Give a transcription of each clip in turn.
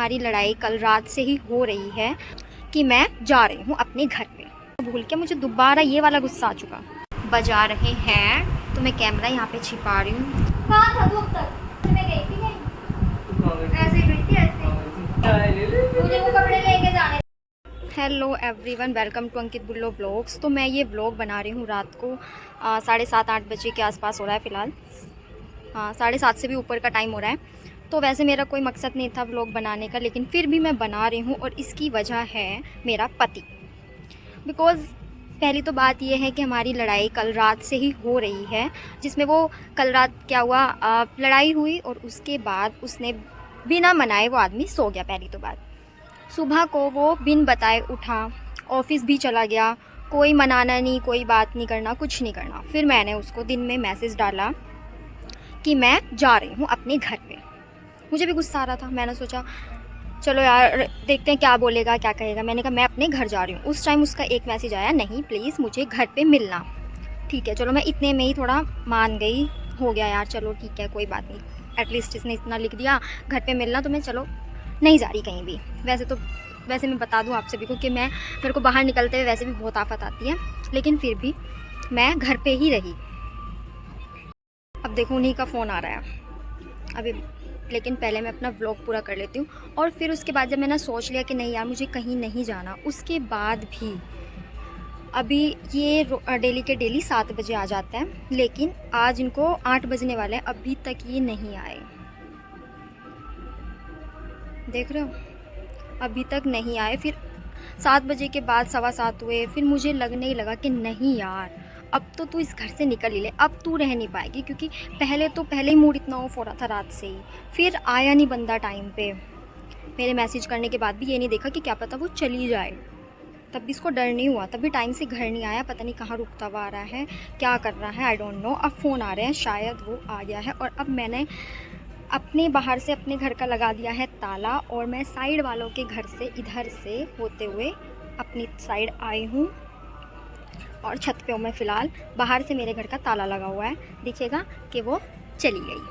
हमारी लड़ाई कल रात से ही हो रही है कि मैं जा रही हूँ अपने घर पे। भूल के मुझे दोबारा ये वाला गुस्सा आ चुका। बजा रहे हैं तो मैं कैमरा यहाँ पे छिपा रही हूँ। कहाँ था तू अब तक? मैं गई थी कहीं? ऐसे ही गई थी, ऐसे मुझे वो कपड़े लेके जाने। Hello everyone, welcome to Ankit बुल्लो व्लॉग्स। तो मैं ये व्लॉग बना रही हूँ रात को 7:30-8 बजे के आसपास हो रहा है फ़िलहाल। हाँ, 7:30 से भी ऊपर का टाइम हो रहा है। तो वैसे मेरा कोई मकसद नहीं था व्लॉग बनाने का, लेकिन फिर भी मैं बना रही हूँ और इसकी वजह है मेरा पति। बिकॉज़ पहली तो बात यह है कि हमारी लड़ाई कल रात से ही हो रही है, जिसमें वो कल रात क्या हुआ, लड़ाई हुई और उसके बाद उसने बिना मनाए वो आदमी सो गया। पहली तो बात, सुबह को वो बिन बताए उठा, ऑफ़िस भी चला गया, कोई मनाना नहीं, कोई बात नहीं करना, कुछ नहीं करना। फिर मैंने उसको दिन में मैसेज डाला कि मैं जा रही हूँ अपने घर पे। मुझे भी गुस्सा आ रहा था। मैंने सोचा चलो यार देखते हैं क्या बोलेगा, क्या कहेगा। मैंने कहा मैं अपने घर जा रही हूँ। उस टाइम उसका एक मैसेज आया, नहीं प्लीज़ मुझे घर पे मिलना। ठीक है, चलो मैं इतने में ही थोड़ा मान गई, हो गया यार, चलो ठीक है कोई बात नहीं। एटलीस्ट इसने इतना लिख दिया घर पे मिलना, तो मैं चलो नहीं जा रही कहीं भी। वैसे मैं बता दूँ आप सभी को कि मेरे को बाहर निकलते हुए वैसे भी बहुत आफत आती है, लेकिन फिर भी मैं घर पे ही रही। अब देखो उन्हीं का फ़ोन आ रहा है अभी, लेकिन पहले मैं अपना व्लॉग पूरा कर लेती हूँ। और फिर उसके बाद जब मैंने सोच लिया कि नहीं यार मुझे कहीं नहीं जाना, उसके बाद भी अभी ये डेली के डेली 7 बजे आ जाते हैं, लेकिन आज इनको 8 बजने वाले हैं, अभी तक ये नहीं आए। देख रहे हो, अभी तक नहीं आए। फिर 7 बजे के बाद 7:15 हुए, फिर मुझे लगने ही लगा कि नहीं यार अब तो तू इस घर से निकल ही ले, अब तू रह नहीं पाएगी। क्योंकि पहले ही मूड इतना ऑफ हो रहा था रात से ही। फिर आया नहीं बंदा टाइम पे। मेरे मैसेज करने के बाद भी ये नहीं देखा कि क्या पता वो चली जाए, तब भी इसको डर नहीं हुआ, तब भी टाइम से घर नहीं आया। पता नहीं कहाँ रुकता हुआ आ रहा है, क्या कर रहा है, आई डोंट नो। अब फ़ोन आ रहे हैं, शायद वो आ गया है। और अब मैंने अपने बाहर से अपने घर का लगा दिया है ताला, और मैं साइड वालों के घर से इधर से होते हुए अपनी साइड आई हूँ और छत पे हूँ मैं फ़िलहाल। बाहर से मेरे घर का ताला लगा हुआ है, दिखेगा कि वो चली गई,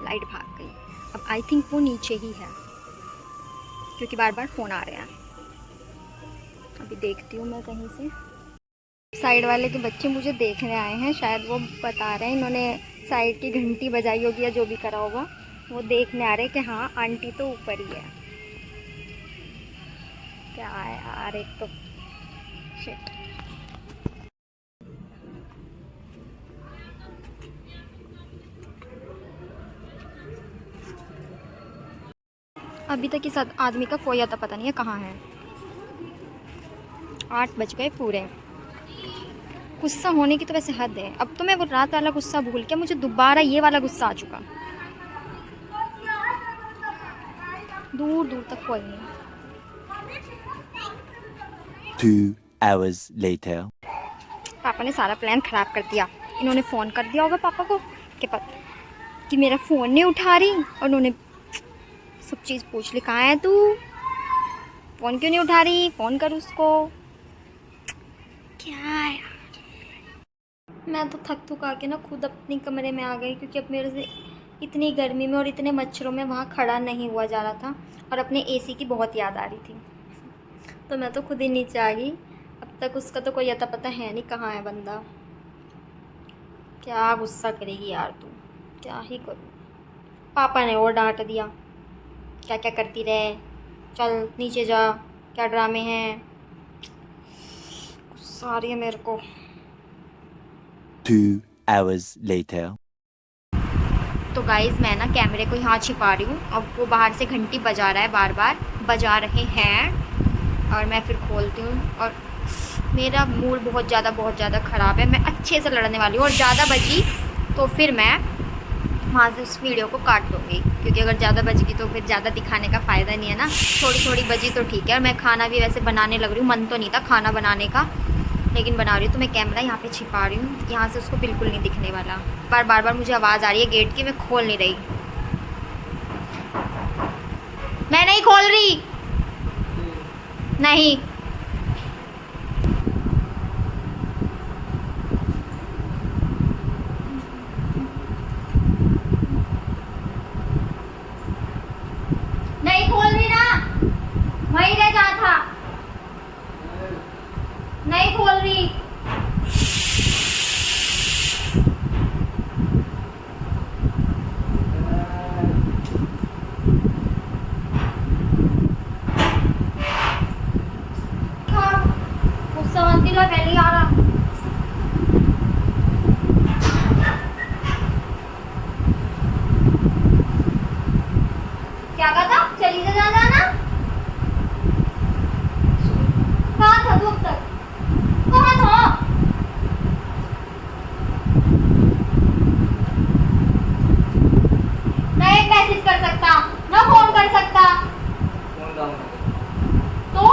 लाइट भाग गई। अब आई थिंक वो नीचे ही है, क्योंकि बार बार फ़ोन आ रहे हैं। अभी देखती हूँ मैं कहीं से। साइड वाले के बच्चे मुझे देखने आए हैं, शायद वो बता रहे हैं, इन्होंने साइड की घंटी बजाई होगी या जो भी करा होगा, वो देखने आ रहे हैं कि हाँ आंटी तो ऊपर ही है। क्या है यार, एक तो शिट। अभी तक इस आदमी का कोई आता पता नहीं है कहाँ है। 8 बज गए पूरे। गुस्सा होने की तो वैसे हद है। अब तो मैं वो रात वाला गुस्सा भूल के मुझे दोबारा ये वाला गुस्सा आ चुका। दूर दूर तक कोई नहीं। 2 hours later. पापा ने सारा प्लान ख़राब कर दिया। इन्होंने फ़ोन कर दिया होगा पापा को कि मेरा फ़ोन नहीं उठा रही, और उन्होंने सब चीज़ पूछ ली, कहाँ है तू, फ़ोन क्यों नहीं उठा रही, फ़ोन कर उसको। क्या है, मैं तो थक थुका के ना खुद अपने कमरे में आ गई, क्योंकि अब मेरे से इतनी गर्मी में और इतने मच्छरों में वहाँ खड़ा नहीं हुआ जा रहा था, और अपने एसी की बहुत याद आ रही थी। तो मैं तो खुद ही नीचे आ गई। अब तक उसका तो कोई अता पता है नहीं कहाँ है बंदा। क्या गुस्सा करेगी यार तू, क्या ही करूँ। पापा ने और डांट दिया, क्या क्या करती रहे, चल नीचे जा, क्या ड्रामे हैं। गुस्सा आ रही है मेरे को। 2 hours later. तो गाइज़ मैं ना कैमरे को यहाँ छिपा रही हूँ। अब वो बाहर से घंटी बजा रहा है, बार बार बजा रहे हैं, और मैं फिर खोलती हूँ। और मेरा मूड बहुत ज़्यादा ख़राब है। मैं अच्छे से लड़ने वाली हूँ, और ज़्यादा बजी तो फिर मैं वहाँ से उस वीडियो को काट दूँगी, क्योंकि अगर ज़्यादा बजेगी तो फिर ज़्यादा दिखाने का फ़ायदा नहीं है ना। थोड़ी थोड़ी बजी तो ठीक है। और मैं खाना भी वैसे बनाने लग रही हूँ, मन तो नहीं था खाना बनाने का, लेकिन बना रही हूँ। तो मैं कैमरा यहाँ पे छिपा रही हूँ, यहाँ से उसको बिल्कुल नहीं दिखने वाला। बार बार मुझे आवाज़ आ रही है गेट की, मैं खोल नहीं रही। मैं नहीं खोल रही, नहीं। वहीं रह जहाँ था। नहीं खोल रही। हाँ, गुस्सा मत दिला, पहले ही आ रहा। क्या कहा था? चली से जा जाना। कहाँ था तू अब तक? कहाँ था? ना एक मैसेज कर सकता, ना फोन कर सकता। फोन लाऊंगा तो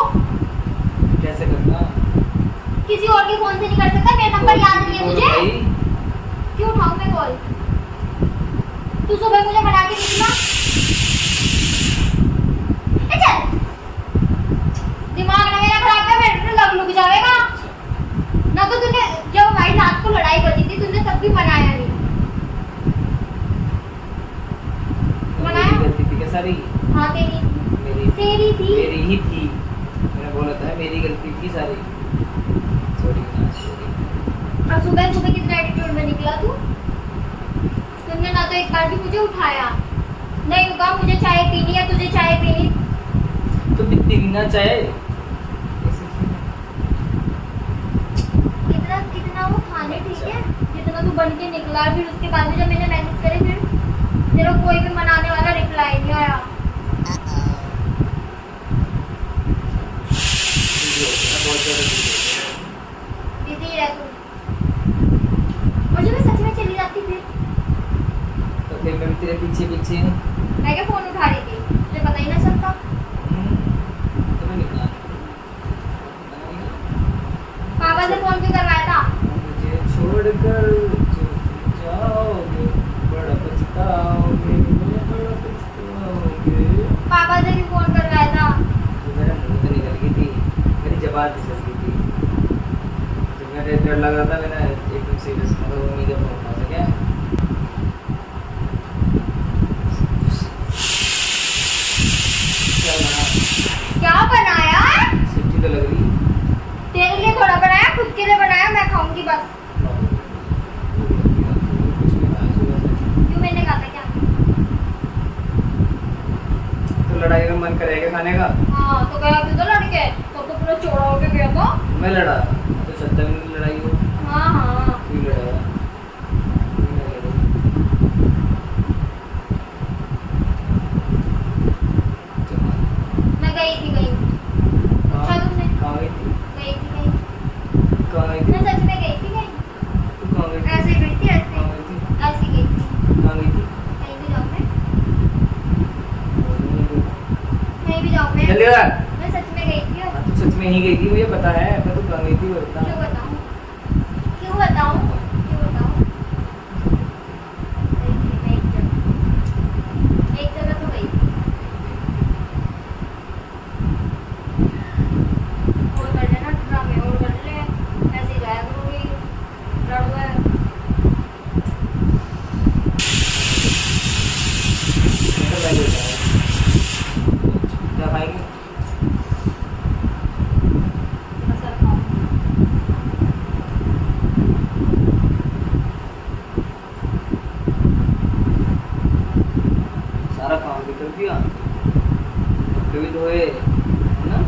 कैसे करना? किसी और के फोन से नहीं कर सकता? मेरा नंबर याद नहीं है फोन मुझे। भाई, क्यों उठाऊं मैं कॉल? तू सुबह मुझे बना के निकला। ए चल, दिमाग ना मेरा खराब कर, मेरे पे लग लुक जाएगा ना। तो तूने जब हमारी रात को लड़ाई बची थी, तूने तब भी मनाया नहीं। मनाया? मेरी गलती थी क्या सारी? हाँ तेरी मेरी थी। मेरी ही थी। मैंने बोला था मेरी गलती थी सारी। सॉरी ना, सॉरी। और सुबह सुबह कितना एटीट्यूड में निकला तू। तुमने ना तो एक बार भी मुझे उठाया, नहीं कहा मुझे चाय पीनी है, तुझे चाय पीनी। तो कितनी पीना चाहे? कितना कितना वो खाने ठीक है, जितना तू बन के निकला। फिर उसके बाद में जब मैंने मैसेज करे, फिर तेरा कोई भी मनाने वाला रिप्लाई नहीं आया। बिजी रह तू। और जब मैं सच में चली जाती फिर तो फिर मैं भी तेरे पीछे पीछे मैं क्या फोन उठा रही थी, तुझे पता ही ना चलता। तो मैं निकला। पापा से फोन क्यों करवाया था? मुझे छोड़कर तुम जाओगे, बड़ा पछताओगे, बड़ा पछताओगे। पापा से क्यों फोन करवाया था? तो मेरा मुंह तो निकल गई थी, मेरी जबान फिसल गई थी। जब मेरे डर लग रहा था, मैंने एकदम सीरियस मतलब उम्मीद है फोन उठा सके। क्या बनाया? सब्जी तो लग रही। तेरे लिए थोड़ा बनाया, खुद के लिए बनाया, मैं खाऊंगी बस। कुछ भी खाया सुबह से। क्यों, मैंने कहा था क्या? तो लड़ाई का मन करेगा खाने का? हाँ तो गया भी तो लड़के, तो पूरा चौड़ा होके गया तो। मैं लड़ा तो सत्ता में नहीं लड़ाई हो। हाँ हाँ तू ही लड़ा। मैं गई थी कहीं। पूछा तुमने? कहाँ गई थी? गई थी कहीं। कहाँ गई मैं थी? सच में गई थी कहीं। तू कहाँ गई थी? ऐसे गई थी, ऐसे कहाँ गई थी? ऐसे गई थी। कहाँ गई थी? कहीं भी जाऊँ मैं, कहीं भी जाऊँ मैं। जल्दी कर। मैं सच में गई थी। और हाँ, तू सच में ही गई थी, मुझे पता है। पर तू कहाँ गई थी वो बता। क्यों बताऊँ? क्यों बताऊँ? क्यों बताऊँ? गई थी मैं एक जगह तो गई थी। और कर लेना ड्रामे, और कर ले, ऐसे ही जाया करूँगी लड़ुआ। मैं तो बैठ गया। क्या खाएगी? असर खाऊंगी। सारा काम भी कर दिया, कपड़े भी धोए, है ना?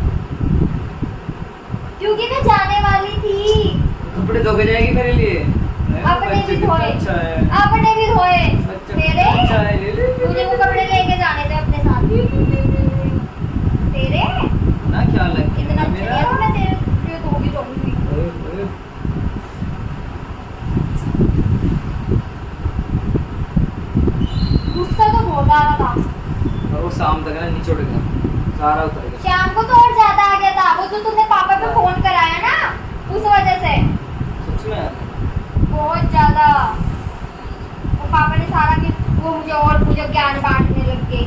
क्योंकि मैं जाने वाली थी। कपड़े धो के जाएगी मेरे लिए? अपने बच्चे भी कितना धोए, अच्छा है। अपने भी धोए। बच्चा तेरे कितना अच्छा है। ले ले तुझे वो कपड़े लेके जाने थे अपने साथ। तेरे ना ख्याल रखिए इतना अच्छा मेरा। नहीं है, तो मैं तेरे लिए धोगी जाऊंगी। ओए, ओए। गुस्सा तो बहुत आ रहा था। और वो शाम तक ना नीचे उड़ गया, सारा उतर गया। शाम को तो और ज्यादा आ गया था। वो जो तुमने पापा पे फोन कराया ना, उस वजह से सच में बहुत ज्यादा। और पापा ने सारा वो मुझे ज्ञान बांटने लग गए।